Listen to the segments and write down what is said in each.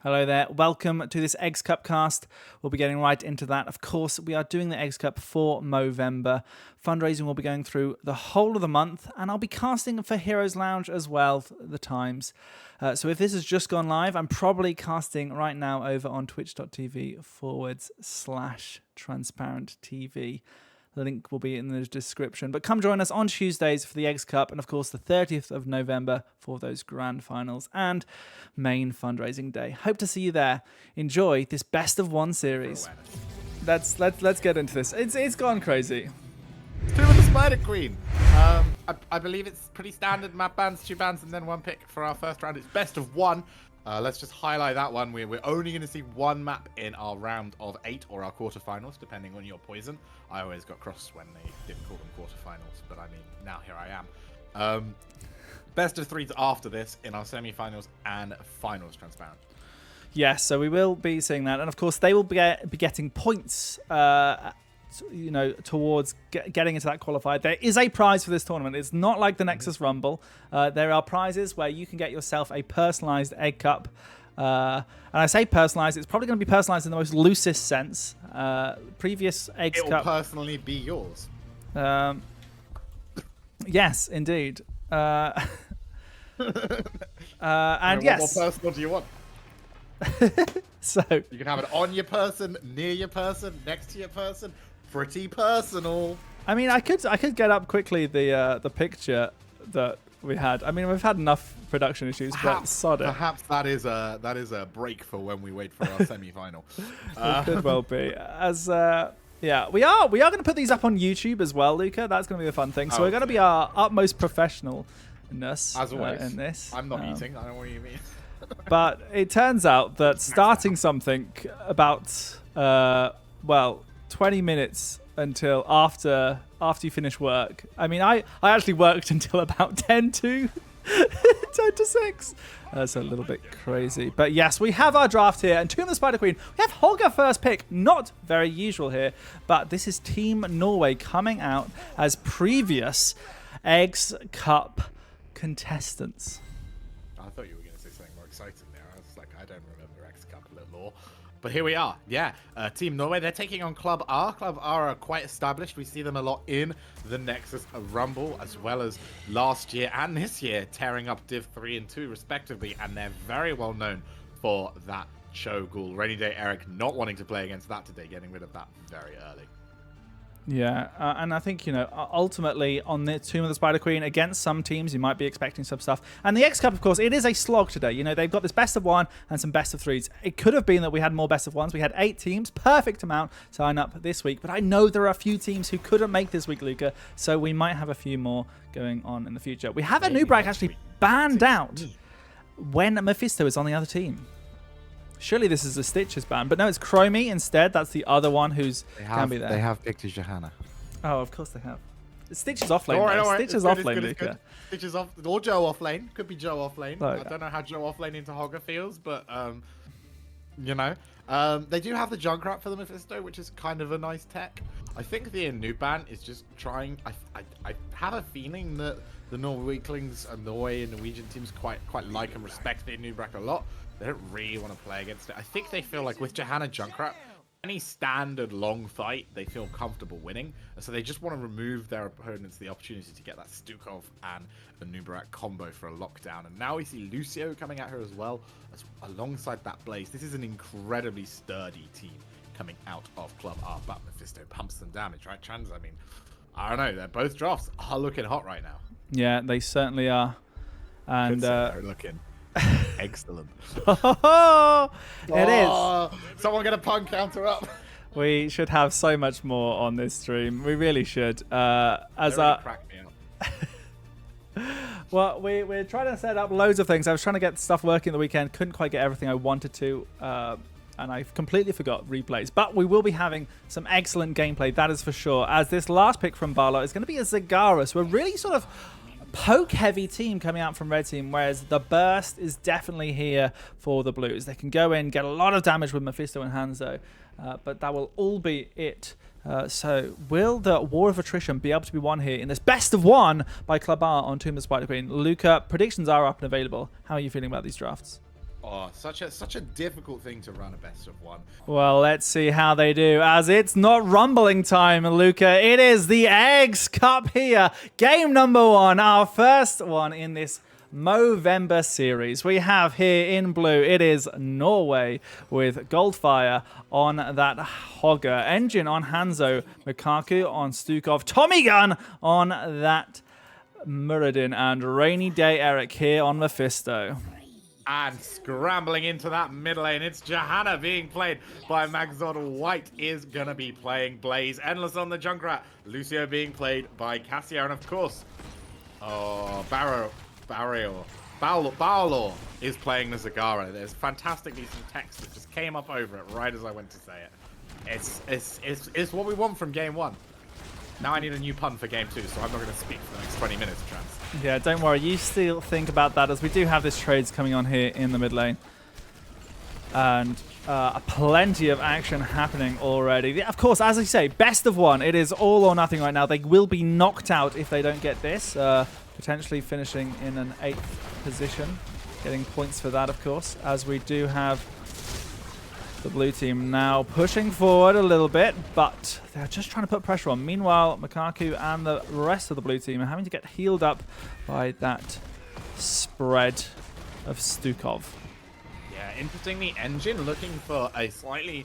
Hello there. Welcome to this Eggs Cup cast. We'll be getting right into that. Of course, we are doing the Eggs Cup for Movember. Fundraising will be going through the whole of the month, and I'll be casting for Heroes Lounge as well at the times. So if this has just gone live, I'm probably casting right now over on twitch.tv/transparenttv. The link will be in the description. But come join us on Tuesdays for the Eggs Cup and, of course, the 30th of November for those grand finals and main fundraising day. Hope to see you there. Enjoy this best of one series. Let's get into this. It's gone crazy. Two of the Spider Queen. I believe it's pretty standard map bans, 2 bans, and then 1 pick for our first round. It's best of 1. Let's just highlight that one. We're only going to see 1 map in our round of 8 or our quarterfinals, depending on your poison. I always got cross when they didn't call them quarterfinals, but I mean, now here I am. Best of 3s after this in our semi-finals and finals, transparent. Yes, so we will be seeing that. And, of course, they will be getting points towards getting into that qualifier. There is a prize for this tournament. It's not like the Nexus Rumble. There are prizes where you can get yourself a personalized egg cup. And I say personalized, it's probably going to be personalized in the most loosest sense. Previous eggs cup. It will personally be yours. Yes, indeed. And yes. What more personal do you want? So you can have it on your person, near your person, next to your person. Pretty personal. I mean, I could get up quickly the picture that we had. I mean, we've had enough production issues, but sod it. Perhaps that is a break for when we wait for our semi-final. It could well be. Yeah, we are going to put these up on YouTube as well, Luca. That's going to be a fun thing. So we're going to be our utmost professionnwell as always in this. I'm not eating. I don't know what you mean. But it turns out that starting something about 20 minutes until after you finish work. I mean, I actually worked until about 10 to 6. That's a little bit crazy. But yes, we have our draft here. And Tomb of the Spider Queen, we have Holger first pick. Not very usual here. But this is Team Norway coming out as previous Eggs Cup contestants. I thought you were going to say something more exciting there. I was like, I don't remember X Cup a little more. But here we are. Yeah, Team Norway, they're taking on KlubR. KlubR are quite established. We see them a lot in the Nexus Rumble, as well as last year and this year, tearing up Div 3 and 2, respectively. And they're very well known for that Cho'Gul. Rainy Day Eric not wanting to play against that today, getting rid of that very early. Yeah, and I think, ultimately on the Tomb of the Spider Queen, against some teams, you might be expecting some stuff. And the X Cup, of course, it is a slog today. They've got this best of 1 and some best of 3s. It could have been that we had more best of 1s. We had 8 teams, perfect amount sign up this week. But I know there are a few teams who couldn't make this week, Luca, so we might have a few more going on in the future. We have a Nubrak actually banned out when Mephisto is on the other team. Surely this is a Stitches ban, but no, it's Chromie instead. That's the other one who's can be there. They have picked Johanna. Oh, of course they have. Stitches off lane. Stitches off lane, Luca. Stitches off, or Joe off lane. Could be Joe off lane. I don't know how Joe off lane into Hogger feels, but they do have the Junkrat for the Mephisto, which is kind of a nice tech. I think the new ban is just trying. I have a feeling that the Norwegians and Norwegian teams quite like and respect the Nubrak a lot. They don't really want to play against it. I think they feel like with Johanna Junkrat, any standard long fight, they feel comfortable winning. And so they just want to remove their opponents the opportunity to get that Stukov and the Nubrak combo for a lockdown. And now we see Lucio coming at her as well, alongside that Blaze. This is an incredibly sturdy team coming out of KlubR, but Mephisto pumps some damage, right, Trans? I mean, I don't know. Both drafts are looking hot right now. Yeah, they certainly are. And they're looking excellent. It is. Someone get a pun counter up. We should have so much more on this stream. We really should. Crack me up. Well, we're trying to set up loads of things. I was trying to get stuff working the weekend. Couldn't quite get everything I wanted to. And I completely forgot replays. But we will be having some excellent gameplay, that is for sure. As this last pick from Barlow is going to be a Zagaras. We're really sort of poke-heavy team coming out from Red Team, whereas the Burst is definitely here for the Blues. They can go in, get a lot of damage with Mephisto and Hanzo, but that will all be it. So will the War of Attrition be able to be won here in this best of 1 by KlubR on Tomb of the Spider Queen? Luca, predictions are up and available. How are you feeling about these drafts? Oh, such a difficult thing to run a best of one. Well, let's see how they do, as it's not rumbling time, Luca. It is the Eggs Cup here. Game number 1, our first one in this Movember series. We have here in blue, it is Norway with Goldfire on that Hogger, Engine on Hanzo, Mikaku on Stukov, Tommy Gun on that Muradin, and Rainy Day Eric here on Mephisto. And scrambling into that mid lane, it's Johanna being played by Magzod. White is going to be playing Blaze. Endless on the Junkrat. Lucio being played by Cassia. And of course, Balor is playing the Zagara. There's fantastic decent text that just came up over it right as I went to say it. It's what we want from game 1. Now I need a new pun for game 2, so I'm not going to speak for the next 20 minutes, Trans. Yeah, don't worry. You still think about that, as we do have this trades coming on here in the mid lane. And plenty of action happening already. Of course, as I say, best of 1. It is all or nothing right now. They will be knocked out if they don't get this. Potentially finishing in an 8th position. Getting points for that, of course, as we do have the blue team now pushing forward a little bit, but they're just trying to put pressure on. Meanwhile, Mikaku and the rest of the blue team are having to get healed up by that spread of Stukov. Yeah, interestingly, Engine looking for a slightly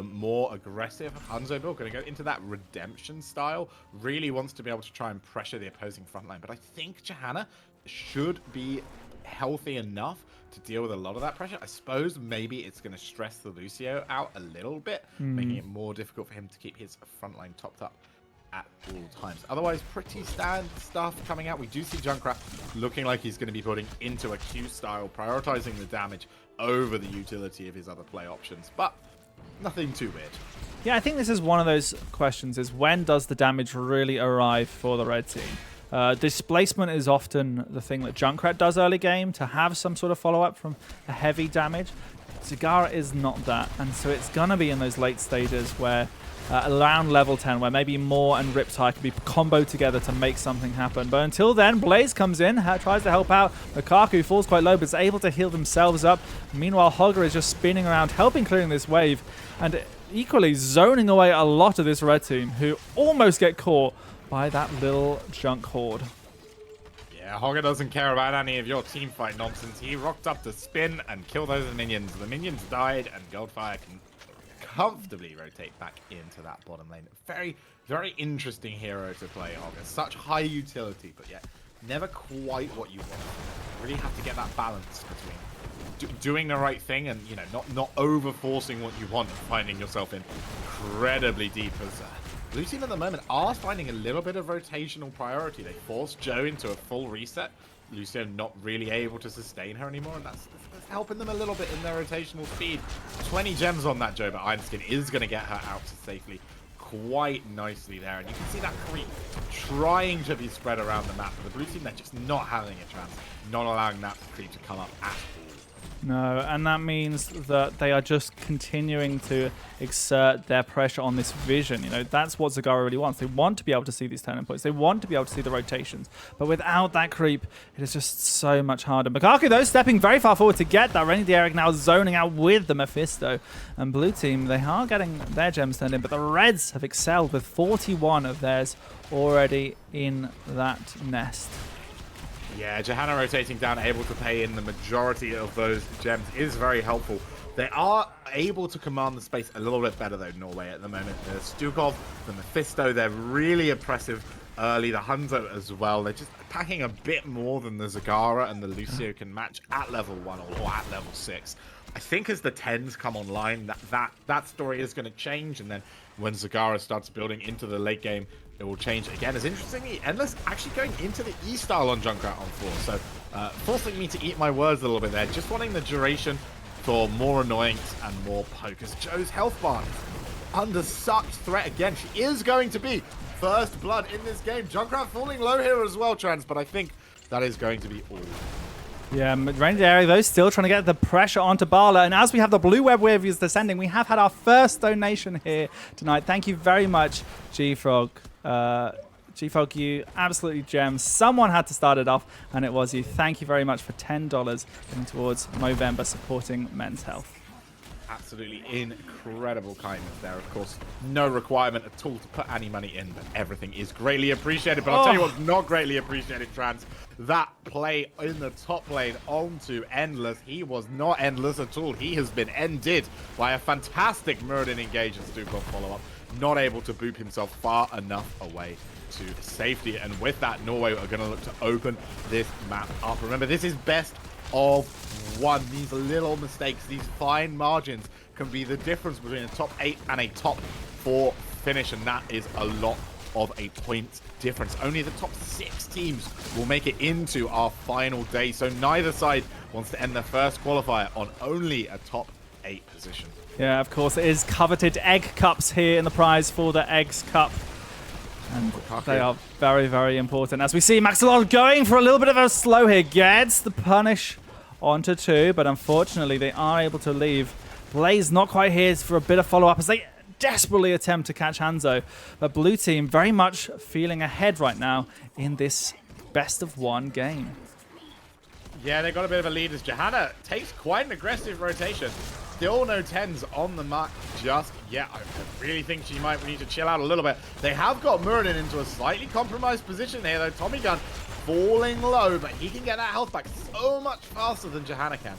more aggressive Hanzo build. Going to go into that redemption style. Really wants to be able to try and pressure the opposing front line. But I think Johanna should be healthy enough to deal with a lot of that pressure. I suppose maybe it's going to stress the Lucio out a little bit, making it more difficult for him to keep his front line topped up at all times. Otherwise, pretty standard stuff coming out. We do see Junkrat looking like he's going to be putting into a Q style, prioritizing the damage over the utility of his other play options, but nothing too weird. Yeah, I think this is one of those questions, is when does the damage really arrive for the red team? Displacement is often the thing that Junkrat does early game to have some sort of follow-up from a heavy damage. Zagara is not that, and so it's going to be in those late stages where around level 10, where maybe Moore and Riptide can be comboed together to make something happen. But until then, Blaze comes in, tries to help out. Mikaku falls quite low, but is able to heal themselves up. Meanwhile, Hogger is just spinning around, helping clearing this wave, and equally zoning away a lot of this red team, who almost get caught by that little junk horde. Yeah, Hogger doesn't care about any of your team fight nonsense. He rocked up to spin and kill those minions. The minions died, and Goldfire can comfortably rotate back into that bottom lane. Very, very interesting hero to play, Hogger. Such high utility, but yet never quite what you want. You really have to get that balance between doing the right thing and, you know, not over-forcing what you want and finding yourself in incredibly deep as Blue team at the moment are finding a little bit of rotational priority. They forced Joe into a full reset. Lucio not really able to sustain her anymore, and that's helping them a little bit in their rotational speed. 20 gems on that Joe, but Ironskin is going to get her out safely quite nicely there. And you can see that creep trying to be spread around the map. But the blue team, they're just not having a chance, not allowing that creep to come up at all. No, and that means that they are just continuing to exert their pressure on this vision. You know, that's what Zagara really wants. They want to be able to see these turning points. They want to be able to see the rotations. But without that creep, it is just so much harder. Mikaku, though, stepping very far forward to get that. Renny Derek now zoning out with the Mephisto. And blue team, they are getting their gems turned in, but the Reds have excelled with 41 of theirs already in that nest. Yeah, Johanna rotating down, able to pay in the majority of those gems is very helpful. They are able to command the space a little bit better, though, Norway at the moment. The Stukov, the Mephisto, they're really impressive early. The Hanzo as well. They're just attacking a bit more than the Zagara and the Lucio can match at level 1 or at level 6. I think as the 10s come online, that story is going to change, and then when Zagara starts building into the late game, it will change again. As interestingly, Endless actually going into the E-style on Junkrat on 4, so forcing me to eat my words a little bit there. Just wanting the duration for more annoyance and more pokers. Joe's health bar under such threat again. She is going to be first blood in this game. Junkrat falling low here as well, Trans, but I think that is going to be all. Yeah, Rainy Derek, though, still trying to get the pressure onto Bala. And as we have the blue web wave is descending, we have had our first donation here tonight. Thank you very much, G-Frog, G-Fog, you absolutely gem. Someone had to start it off, and it was you. Thank you very much for $10 going towards Movember supporting men's health. Absolutely incredible kindness there. Of course, no requirement at all to put any money in, but everything is greatly appreciated. But I'll tell you what's not greatly appreciated, Trans. That play in the top lane onto Endless. He was not endless at all. He has been ended by a fantastic Muradin engage and Stukov follow-up. Not able to boop himself far enough away to safety. And with that, Norway are going to look to open this map up. Remember, this is best of one. These little mistakes, these fine margins can be the difference between a top 8 and a top 4 finish, and that is a lot of a point difference. Only the top 6 teams will make it into our final day, so neither side wants to end their first qualifier on only a top 8 position. Yeah, of course, it is coveted egg cups here in the prize for the Eggs Cup. And they are very, very important. As we see Maxilon going for a little bit of a slow here. Gets the punish onto 2, but unfortunately they are able to leave. Blaze not quite here for a bit of follow-up as they desperately attempt to catch Hanzo. But blue team very much feeling ahead right now in this best of 1 game. Yeah, they got a bit of a lead as Johanna takes quite an aggressive rotation. Still no 10s on the mark just yet. I really think she might need to chill out a little bit. They have got Muradin into a slightly compromised position here, though. Tommy Gun falling low, but he can get that health back so much faster than Johanna can.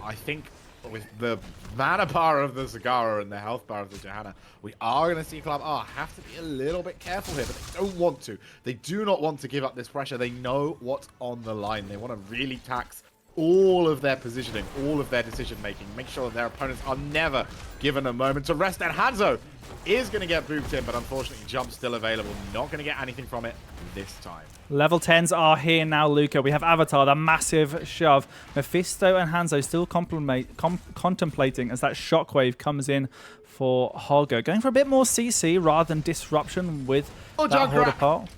I think with the mana bar of the Zagara and the health bar of the Johanna, we are going to see KlubR have to be a little bit careful here, but they don't want to. They do not want to give up this pressure. They know what's on the line. They want to really tax all of their positioning, all of their decision-making, make sure that their opponents are never given a moment to rest. And Hanzo is going to get booped in, but unfortunately, jump still available. Not going to get anything from it this time. Level 10s are here now, Luca. We have Avatar, the massive shove. Mephisto and Hanzo still contemplating as that shockwave comes in for Holger. Going for a bit more CC rather than disruption with that Horde apart.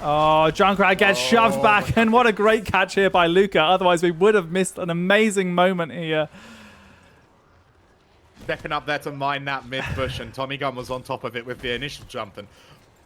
Oh, Junkrat gets shoved back, and what a great catch here by Luca. Otherwise, we would have missed an amazing moment here. Stepping up there to mine that mid-bush, and Tommy Gun was on top of it with the initial jump, and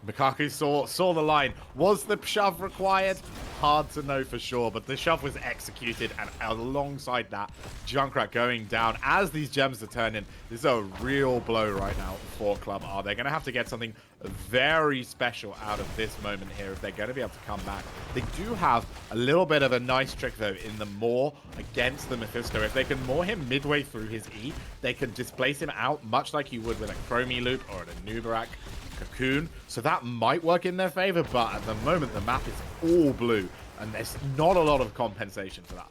Mikaku saw the line. Was the shove required? Hard to know for sure, but the shove was executed, and alongside that, Junkrat going down as these gems are turning. This is a real blow right now for KlubR. They're going to have to get something very special out of this moment here if they're going to be able to come back. They do have a little bit of a nice trick, though, in the Maw against the Mephisto. If they can Maw him midway through his E, they can displace him out, much like you would with a Chromie loop or an Anubarak Cocoon, so that might work in their favor, but at the moment the map is all blue and there's not a lot of compensation for that.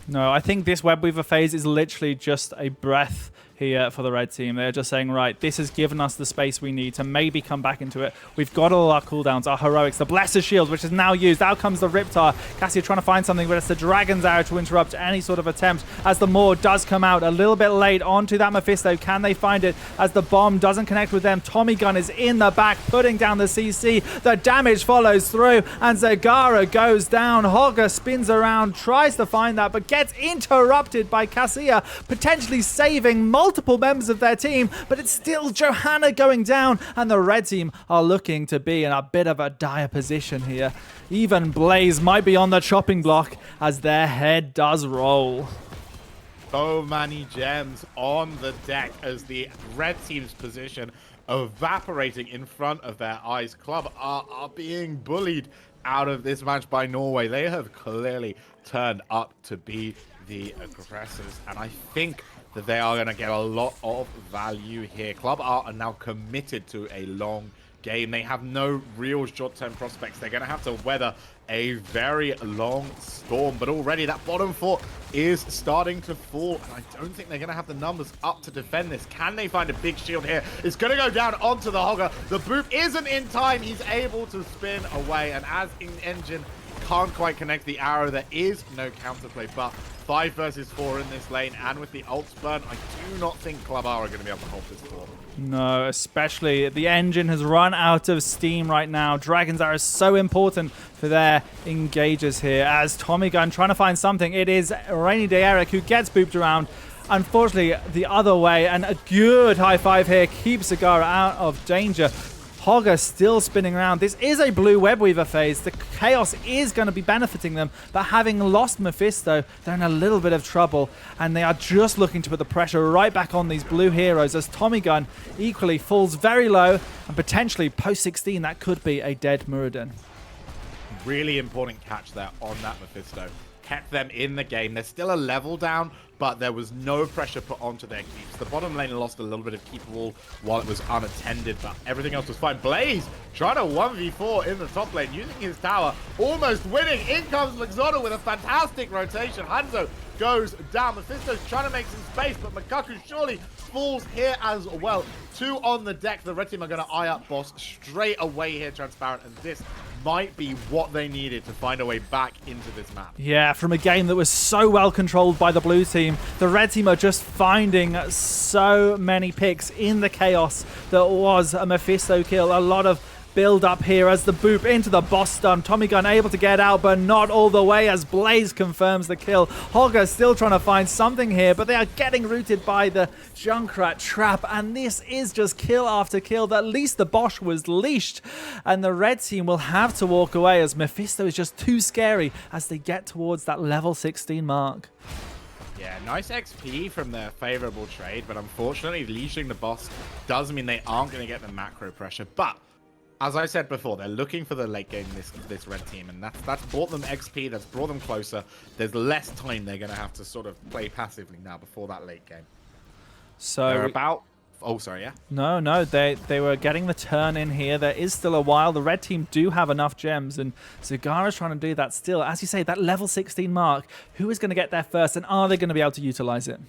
No, I think this Web Weaver phase is literally just a breath here for the red team. They're just saying, right, this has given us the space we need to maybe come back into it. We've got all our cooldowns, our heroics, the Blessed Shield, which is now used. Out comes the Riptar. Cassia trying to find something, but it's the Dragon's Arrow to interrupt any sort of attempt as the Maw does come out a little bit late onto that Mephisto. Can they find it as the bomb doesn't connect with them? Tommy Gun is in the back, putting down the CC. The damage follows through, and Zagara goes down. Holger spins around, tries to find that, but gets interrupted by Cassia, potentially saving multiple members of their team, but it's still Johanna going down, and the red team are looking to be in a bit of a dire position here. Even Blaze might be on the chopping block as their head does roll. So many gems on the deck as the red team's position evaporating in front of their eyes. KlubR are being bullied out of this match by Norway. They have clearly turned up to be the aggressors, and I think that they are going to get a lot of value here. KlubR are now committed to a long game. They have no real short-term prospects. They're going to have to weather a very long storm, but already that bottom four is starting to fall, and I don't think they're going to have the numbers up to defend this. Can they find a big shield here? It's going to go down onto the Hogger. The boop isn't in time. He's able to spin away, and as in Engine can't quite connect the arrow, there is no counterplay, but 5 versus 4 in this lane, and with the ults burn, I do not think KlubR are going to be able to hold this forward. No, especially the engine has run out of steam right now. Dragon's Arrow is so important for their engagers here as Tommy Gun trying to find something. It is Rainy Day Eric who gets booped around. Unfortunately, the other way, and a good high five here keeps Zagara out of danger. Hogger still spinning around. This is a blue web weaver phase. The chaos is going to be benefiting them, but having lost Mephisto, they're in a little bit of trouble, and they are just looking to put the pressure right back on these blue heroes as Tommy Gun equally falls very low, and potentially post 16 that could be a dead Muradin. Really important catch there on that Mephisto. Kept them in the game. They're still a level down, but there was no pressure put onto their keeps. The bottom lane lost a little bit of keep wall while it was unattended, but everything else was fine. Blaze trying to 1v4 in the top lane, using his tower, almost winning. In comes Mixoto with a fantastic rotation. Hanzo goes down. Mephisto's trying to make some space, but Makaku surely falls here as well. 2 on the deck. The red team are going to eye up boss straight away here, Transparent, and this might be what they needed to find a way back into this map. Yeah, from a game that was so well controlled by the blue team, the red team are just finding so many picks in the chaos that was a Mephisto kill. A lot of build up here as the boop into the boss stun. Tommy Gun able to get out, but not all the way as Blaze confirms the kill. Hogger still trying to find something here, but they are getting rooted by the Junkrat trap, and this is just kill after kill. At least the Bosch was leashed, and the red team will have to walk away as Mephisto is just too scary as they get towards that level 16 mark. Yeah, nice XP from their favorable trade, but unfortunately leashing the boss does mean they aren't going to get the macro pressure. But as I said before, they're looking for the late game, this red team, and that's brought them XP, that's brought them closer. There's less time they're going to have to sort of play passively now before that late game. So they're about... Oh, sorry, yeah? No, they were getting the turn in here. There is still a while. The red team do have enough gems, and Zagara's trying to do that still. As you say, that level 16 mark, who is going to get there first, and are they going to be able to utilize it?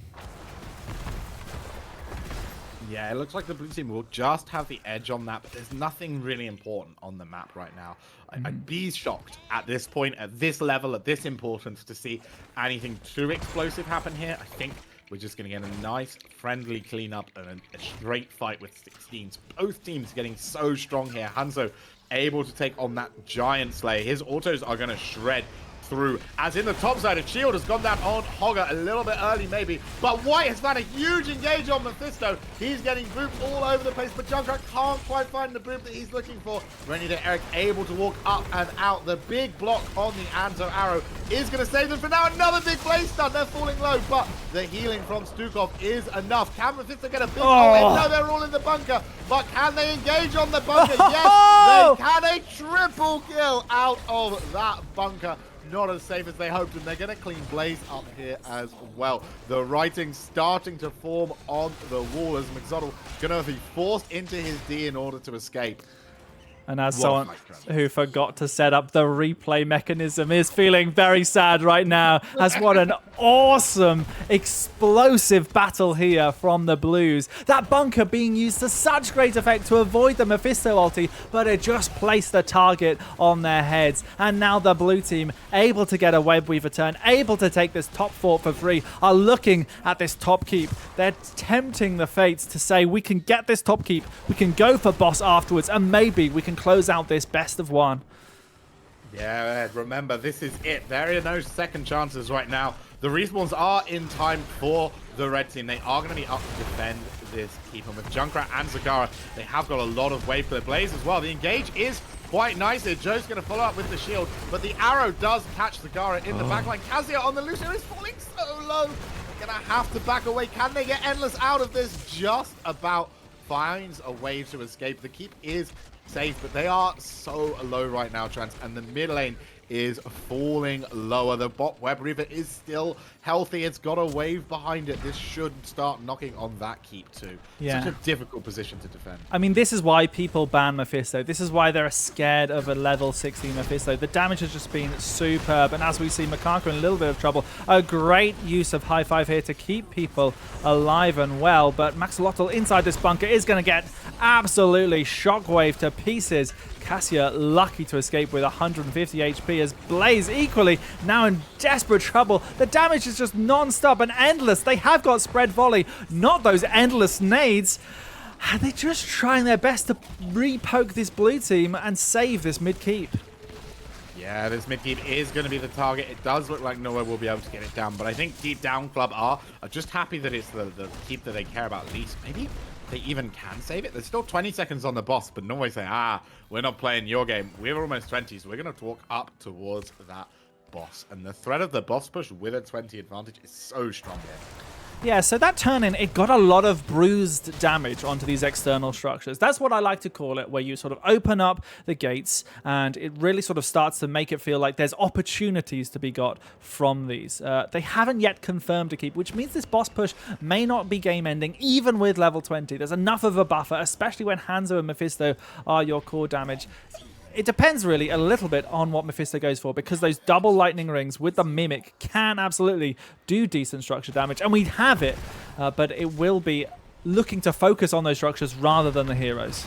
Yeah, it looks like the blue team will just have the edge on that, but there's nothing really important on the map right now. I'd be shocked at this point, at this level, at this importance, to see anything too explosive happen here. I think we're just going to get a nice, friendly cleanup and a straight fight with 16s. Both teams getting so strong here. Hanzo able to take on that giant Slayer. His autos are going to shred through, as in the top side, a shield has gone down on Hogger a little bit early maybe, but White has found a huge engage on Mephisto. He's getting booped all over the place, but Junkrat can't quite find the boop that he's looking for. Renny there, Eric able to walk up and out. The big block on the Anzo arrow is going to save them for now. Another big blaze stun. They're falling low, but the healing from Stukov is enough. Can Mephisto get a big... Oh, no, they're all in the bunker, but can they engage on the bunker? Yes, they can. A triple kill out of that bunker. Not as safe as they hoped, and they're going to clean Blaze up here as well. The writing starting to form on the wall as Mixoto going to be forced into his D in order to escape. And as someone who forgot to set up the replay mechanism is feeling very sad right now, as what an awesome, explosive battle here from the Blues. That bunker being used to such great effect to avoid the Mephisto ulti, but it just placed the target on their heads. And now the blue team, able to get a web weaver turn, able to take this top fort for free, are looking at this top keep. They're tempting the fates to say, we can get this top keep, we can go for boss afterwards, and maybe we can close out this best of one. Yeah, remember, this is it. There are no second chances right now. The respawns are in time for the red team. They are going to be up to defend this keep. And with Junkrat and Zagara, they have got a lot of wave for the Blaze as well. The engage is quite nice here. Joe's going to follow up with the shield, but the arrow does catch Zagara in the backline. Kazia on the Lucio is falling so low. They're going to have to back away. Can they get Endless out of this? Just about finds a way to escape. The keep is safe, but they are so low right now, Trans, and the mid lane is falling lower. The bot web reaver is still healthy. It's got a wave behind it. This should start knocking on that keep too. Yeah. Such a difficult position to defend. I mean, this is why people ban Mephisto. This is why they're scared of a level 16 Mephisto. The damage has just been superb, and as we see Makaku in a little bit of trouble, a great use of high five here to keep people alive and well, but Maxolotl inside this bunker is going to get absolutely shockwave to pieces. Cassia lucky to escape with 150 HP as Blaze equally now in desperate trouble. The damage is just non-stop and endless. They have got spread volley, not those endless nades. They're just trying their best to re-poke this blue team and save this mid-keep. Yeah, this mid-keep is going to be the target. It does look like Norway will be able to get it down, but I think deep down KlubR are just happy that it's the keep that they care about least. Maybe they even can save it. There's still 20 seconds on the boss, but Norway say, we're not playing your game. We're almost 20, so we're going to walk up towards that boss. And the threat of the boss push with a 20 advantage is so strong here. Yeah, so that turn-in, it got a lot of bruised damage onto these external structures. That's what I like to call it, where you sort of open up the gates and it really sort of starts to make it feel like there's opportunities to be got from these. They haven't yet confirmed a keep, which means this boss push may not be game-ending, even with level 20. There's enough of a buffer, especially when Hanzo and Mephisto are your core damage. It depends really a little bit on what Mephisto goes for, because those double lightning rings with the Mimic can absolutely do decent structure damage, and we have it, but it will be looking to focus on those structures rather than the heroes.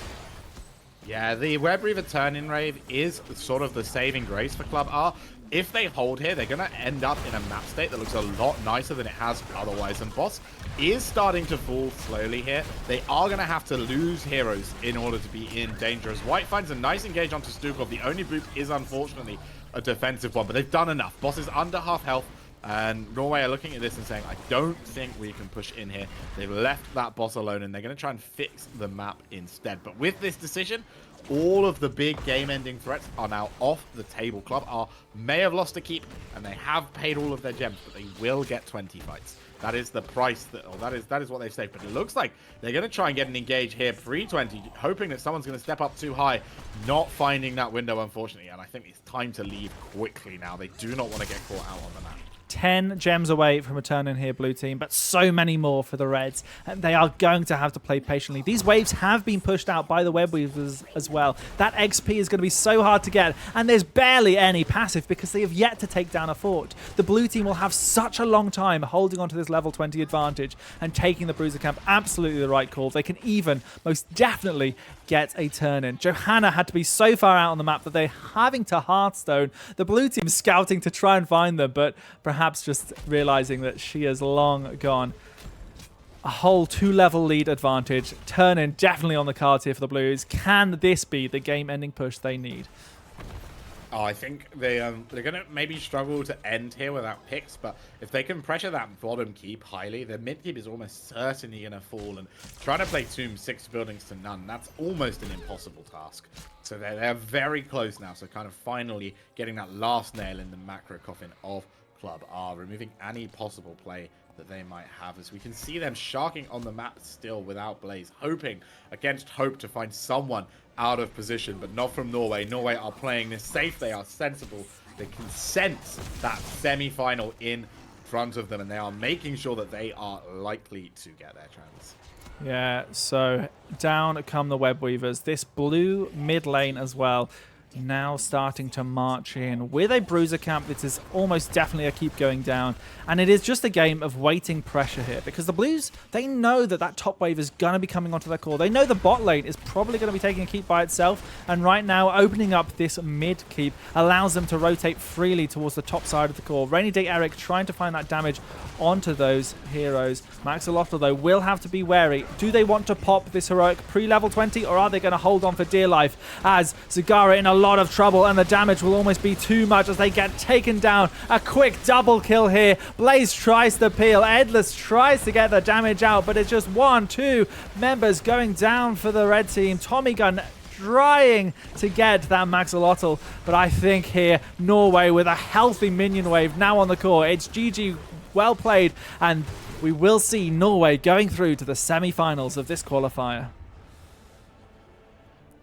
Yeah, the Web Reaver turn-in rave is sort of the saving grace for KlubR. If they hold here, they're going to end up in a map state that looks a lot nicer than it has otherwise. And boss is starting to fall slowly here. They are going to have to lose heroes in order to be in danger. As White finds a nice engage onto Stukov. The only boop is unfortunately a defensive one, but they've done enough. Boss is under half health. And Norway are looking at this and saying, I don't think we can push in here. They've left that boss alone, and they're going to try and fix the map instead. But with this decision, all of the big game-ending threats are now off the table. KlubR may have lost a keep, and they have paid all of their gems, but they will get 20 fights. That is the price, that is what they've saved. But it looks like they're going to try and get an engage here pre-20, hoping that someone's going to step up too high, not finding that window, unfortunately. And I think it's time to leave quickly now. They do not want to get caught out on the map. 10 gems away from a turn in here, blue team, but so many more for the Reds. And they are going to have to play patiently. These waves have been pushed out by the web weavers as well. That XP is going to be so hard to get, and there's barely any passive because they have yet to take down a fort. The blue team will have such a long time holding on to this level 20 advantage and taking the Bruiser camp. Absolutely the right call. They can even most definitely get a turn in. Johanna had to be so far out on the map that they're having to Hearthstone. The blue team scouting to try and find them, but perhaps just realizing that she is long gone. A whole 2-level lead advantage. Turn in definitely on the cards here for the Blues. Can this be the game-ending push they need? Oh, I think they're going to maybe struggle to end here without picks, but if they can pressure that bottom keep highly, the mid keep is almost certainly going to fall, and trying to play Tomb 6 buildings to none, that's almost an impossible task. So they're very close now, so kind of finally getting that last nail in the macro coffin of KlubR, removing any possible play that they might have, as we can see them sharking on the map still without Blaze, hoping against hope to find someone out of position, but not from Norway. Norway are playing this safe, they are sensible, they can sense that semi-final in front of them, and they are making sure that they are likely to get their chance. Yeah, so down come the web weavers. This blue mid lane as well, now starting to march in with a bruiser camp. This is almost definitely a keep going down, and it is just a game of waiting pressure here, because the Blues, they know that that top wave is going to be coming onto their core. They know the bot lane is probably going to be taking a keep by itself, and right now opening up this mid keep allows them to rotate freely towards the top side of the core. Rainy Day Eric trying to find that damage onto those heroes. Maxolotl though will have to be wary. Do they want to pop this heroic pre-level 20, or are they going to hold on for dear life, as Zagara in a lot of trouble, and the damage will almost be too much as they get taken down. A quick double kill here. Blaze tries to peel. Endless tries to get the damage out, but it's just 1-2 members going down for the red team. Tommy Gun trying to get that Maxolotl, but I think here Norway with a healthy minion wave now on the core. It's GG, well played, and we will see Norway going through to the semi-finals of this qualifier.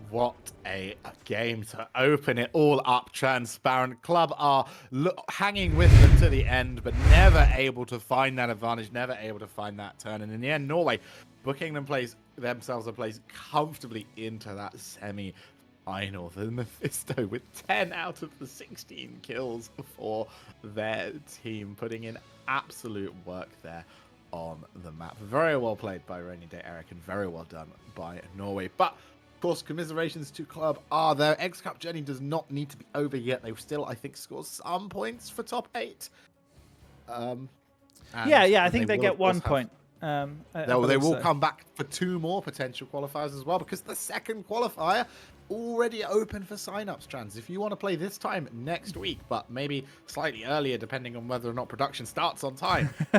What a game to open it all up. Transparent. KlubR hanging with them to the end, but never able to find that advantage, never able to find that turn. And in the end, Norway booking themselves a place comfortably into that semi-final. The Mephisto with 10 out of the 16 kills for their team, putting in absolute work there on the map. Very well played by Rainy Day Eric, and very well done by Norway. But of course, commiserations to KlubR. Their X-Cup journey does not need to be over yet. They still, I think, score some points for top 8. Yeah, I think they get 1 point. They will come back for 2 more potential qualifiers as well, because the second qualifier already open for sign-ups, Trans. If you want to play this time next week, but maybe slightly earlier, depending on whether or not production starts on time,